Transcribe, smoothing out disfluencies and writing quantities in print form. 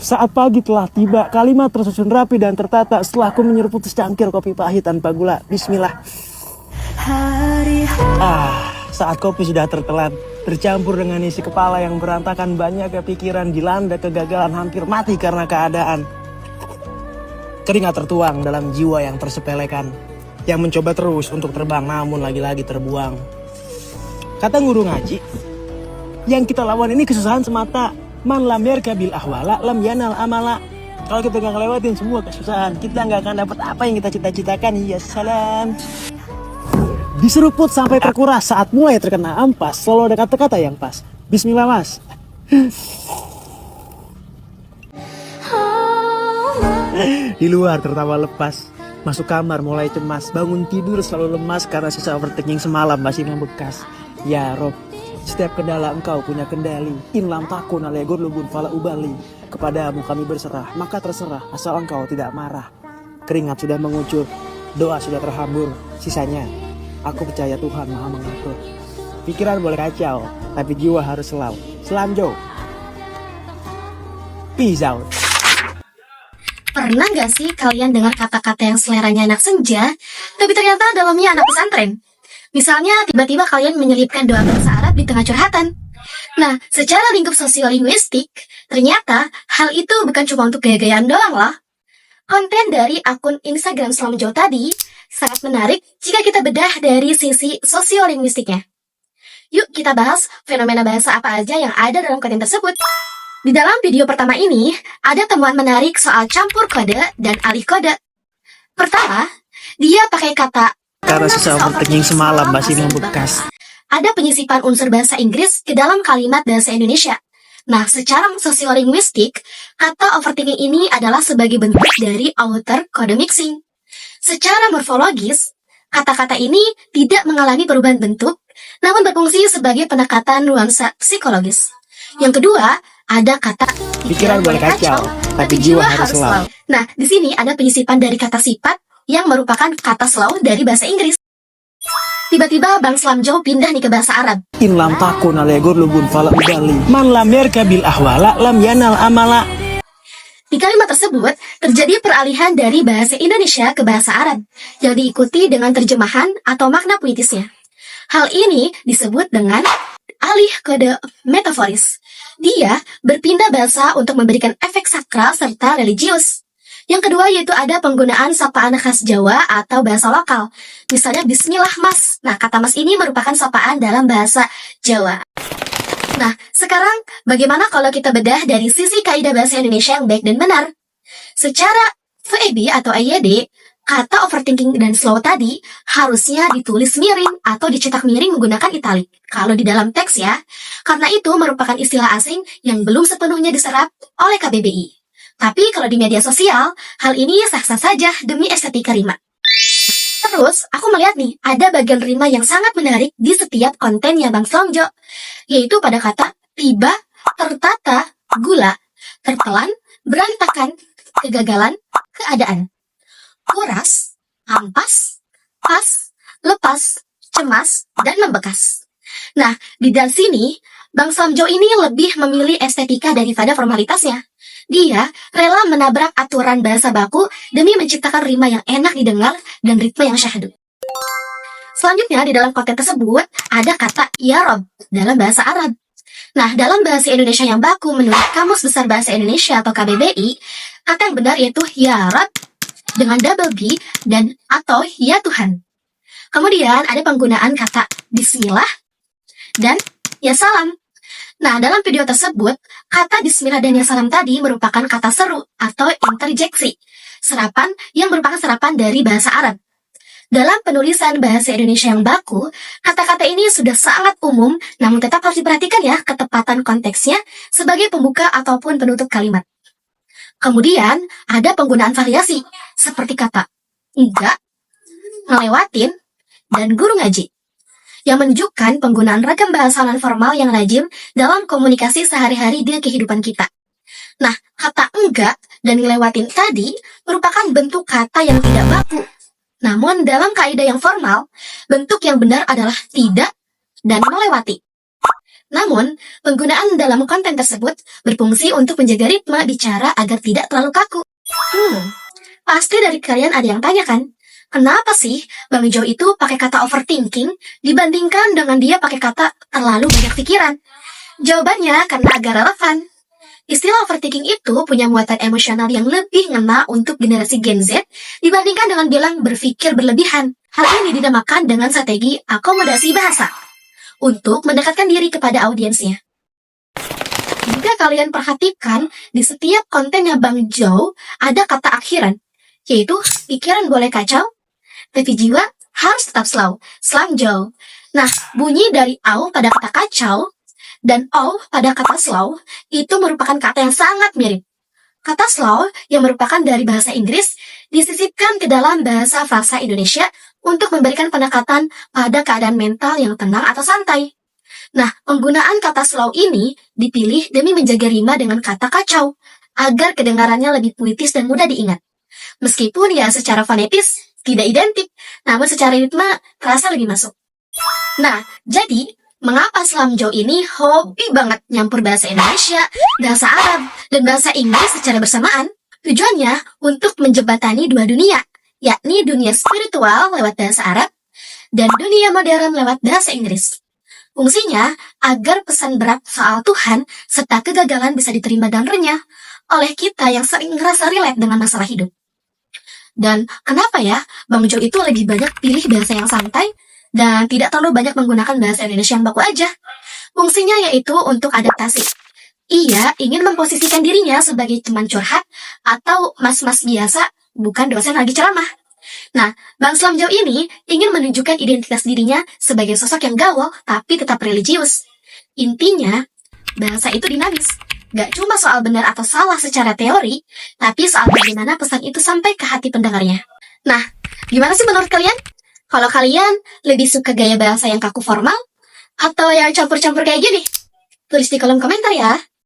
Saat pagi telah tiba, kalimat tersusun rapi dan tertata setelah aku menyeruput secangkir kopi pahit tanpa gula. Bismillah. Saat kopi sudah tertelan, tercampur dengan isi kepala yang berantakan, banyak kepikiran, dilanda kegagalan, hampir mati karena keadaan. Keringat tertuang dalam jiwa yang tersepelekan, yang mencoba terus untuk terbang namun lagi-lagi terbuang. Kata guru ngaji, yang kita lawan ini kesusahan semata. Man lam yarkabil ahwala lam yanal amala. Kalau kita nggak ngelewatin semua kesusahan, kita nggak akan dapat apa yang kita cita-citakan. Ya salam. Diseruput sampai terkuras. Saat mulai terkena ampas, selalu ada kata-kata yang pas. Bismillah mas. Di luar tertawa lepas. Masuk kamar mulai cemas. Bangun tidur selalu lemas karena sisa overthinking semalam masih membekas. Ya Rob, setiap kendala engkau punya kendali. In lam takun alegur lubun fala ubali. Kepadamu kami berserah, maka terserah asal engkau tidak marah. Keringat sudah mengucur, doa sudah terhambur. Sisanya, aku percaya Tuhan maha mengatur. Pikiran boleh kacau, tapi jiwa harus selalu. Selanjo. Peace out. Pernah gak sih kalian dengar kata-kata yang seleranya anak senja, tapi ternyata dalamnya anak pesantren? Misalnya tiba-tiba kalian menyelipkan doa bahasa Arab di tengah curhatan. Nah, secara lingkup sosiolinguistik, ternyata hal itu bukan cuma untuk gaya-gayaan doang loh. Konten dari akun Instagram Slamjo tadi sangat menarik jika kita bedah dari sisi sosiolinguistiknya. Yuk kita bahas fenomena bahasa apa aja yang ada dalam konten tersebut. Di dalam video pertama ini, ada temuan menarik soal campur kode dan alih kode. Pertama, dia pakai kata Karena sisa overthinking semalam masih membekas. Ada penyisipan unsur bahasa Inggris ke dalam kalimat bahasa Indonesia. Nah, secara sosiolinguistik, kata overthinking ini adalah sebagai bentuk dari outer code mixing. Secara morfologis, kata-kata ini tidak mengalami perubahan bentuk, namun berfungsi sebagai pendekatan nuansa psikologis. Yang kedua, ada kata Pikiran boleh kacau, tapi jiwa harus selalu. Nah, di sini ada penyisipan dari kata sifat yang merupakan kata slow dari bahasa Inggris. Tiba-tiba Bang Slamjo pindah nih ke bahasa Arab. In lam takun alegur lubun fala ubali. Man lam yarkabil ahwala lam yanal amala. Di kalimat tersebut, terjadi peralihan dari bahasa Indonesia ke bahasa Arab, yang diikuti dengan terjemahan atau makna puitisnya. Hal ini disebut dengan alih kode metaforis. Dia berpindah bahasa untuk memberikan efek sakral serta religius. Yang kedua yaitu ada penggunaan sapaan khas Jawa atau bahasa lokal. Misalnya bismillah mas. Nah, kata mas ini merupakan sapaan dalam bahasa Jawa. Nah, sekarang bagaimana kalau kita bedah dari sisi kaidah bahasa Indonesia yang baik dan benar? Secara VEB atau AYD, kata overthinking dan slow tadi harusnya ditulis miring atau dicetak miring menggunakan italik. Kalau di dalam teks ya, karena itu merupakan istilah asing yang belum sepenuhnya diserap oleh KBBI. Tapi kalau di media sosial, hal ini sah-sah saja demi estetika rima. Terus, aku melihat nih, ada bagian rima yang sangat menarik di setiap kontennya Bang Slamjo, yaitu pada kata tiba, tertata, gula, tertelan, berantakan, kegagalan, keadaan, kuras, ampas, pas, lepas, cemas, dan membekas. Nah, di dalam sini, Bang Slamjo ini lebih memilih estetika daripada formalitasnya. Dia rela menabrak aturan bahasa baku demi menciptakan rima yang enak didengar dan ritme yang syahdu. Selanjutnya, di dalam konten tersebut, ada kata ya Rob dalam bahasa Arab. Nah, dalam bahasa Indonesia yang baku menurut Kamus Besar Bahasa Indonesia atau KBBI, kata yang benar yaitu ya Rob dengan double B dan atau ya Tuhan. Kemudian ada penggunaan kata bismillah dan ya salam. Nah, dalam video tersebut, kata bismillah dan ya salam tadi merupakan kata seru atau interjeksi, serapan yang merupakan serapan dari bahasa Arab. Dalam penulisan bahasa Indonesia yang baku, kata-kata ini sudah sangat umum, namun tetap harus diperhatikan ya ketepatan konteksnya sebagai pembuka ataupun penutup kalimat. Kemudian, ada penggunaan variasi, seperti kata enggak, ngelewatin, dan guru ngaji, yang menunjukkan penggunaan ragam bahasa non-formal yang lazim dalam komunikasi sehari-hari di kehidupan kita. Nah, kata enggak dan ngelewatin tadi merupakan bentuk kata yang tidak baku. Namun, dalam kaidah yang formal, bentuk yang benar adalah tidak dan melewati. Namun, penggunaan dalam konten tersebut berfungsi untuk menjaga ritme bicara agar tidak terlalu kaku. Pasti dari kalian ada yang tanya kan? Kenapa sih Bang Jo itu pakai kata overthinking dibandingkan dengan dia pakai kata terlalu banyak pikiran? Jawabannya karena agak relevan. Istilah overthinking itu punya muatan emosional yang lebih ngena untuk generasi Gen Z dibandingkan dengan bilang berpikir berlebihan. Hal ini dinamakan dengan strategi akomodasi bahasa untuk mendekatkan diri kepada audiensnya. Jika kalian perhatikan, di setiap kontennya Bang Jo ada kata akhiran, yaitu pikiran boleh kacau, tapi jiwa harus tetap slow, slang Jo. Nah, bunyi dari au pada kata kacau dan o pada kata slow itu merupakan kata yang sangat mirip. Kata slow yang merupakan dari bahasa Inggris disisipkan ke dalam bahasa frasa Indonesia untuk memberikan pendekatan pada keadaan mental yang tenang atau santai. Nah, penggunaan kata slow ini dipilih demi menjaga rima dengan kata kacau, agar kedengarannya lebih puitis dan mudah diingat. Meskipun ya secara fonetis tidak identik, namun secara ritme terasa lebih masuk. Nah, jadi mengapa Slam Jo ini hobi banget nyampur bahasa Indonesia, bahasa Arab, dan bahasa Inggris secara bersamaan? Tujuannya untuk menjembatani dua dunia, yakni dunia spiritual lewat bahasa Arab dan dunia modern lewat bahasa Inggris. Fungsinya agar pesan berat soal Tuhan serta kegagalan bisa diterima dan renyah oleh kita yang sering ngerasa relate dengan masalah hidup. Dan kenapa ya Bang Jo itu lebih banyak pilih bahasa yang santai dan tidak terlalu banyak menggunakan bahasa Indonesia yang baku aja? Fungsinya yaitu untuk adaptasi. Ia ingin memposisikan dirinya sebagai teman curhat atau mas-mas biasa, bukan dosen lagi ceramah. Nah, Bang Slam Jo ini ingin menunjukkan identitas dirinya sebagai sosok yang gaul tapi tetap religius. Intinya, bahasa itu dinamis. Gak cuma soal benar atau salah secara teori, tapi soal bagaimana pesan itu sampai ke hati pendengarnya. Nah, gimana sih menurut kalian? Kalau kalian lebih suka gaya bahasa yang kaku formal, atau yang campur-campur kayak gini? Tulis di kolom komentar ya.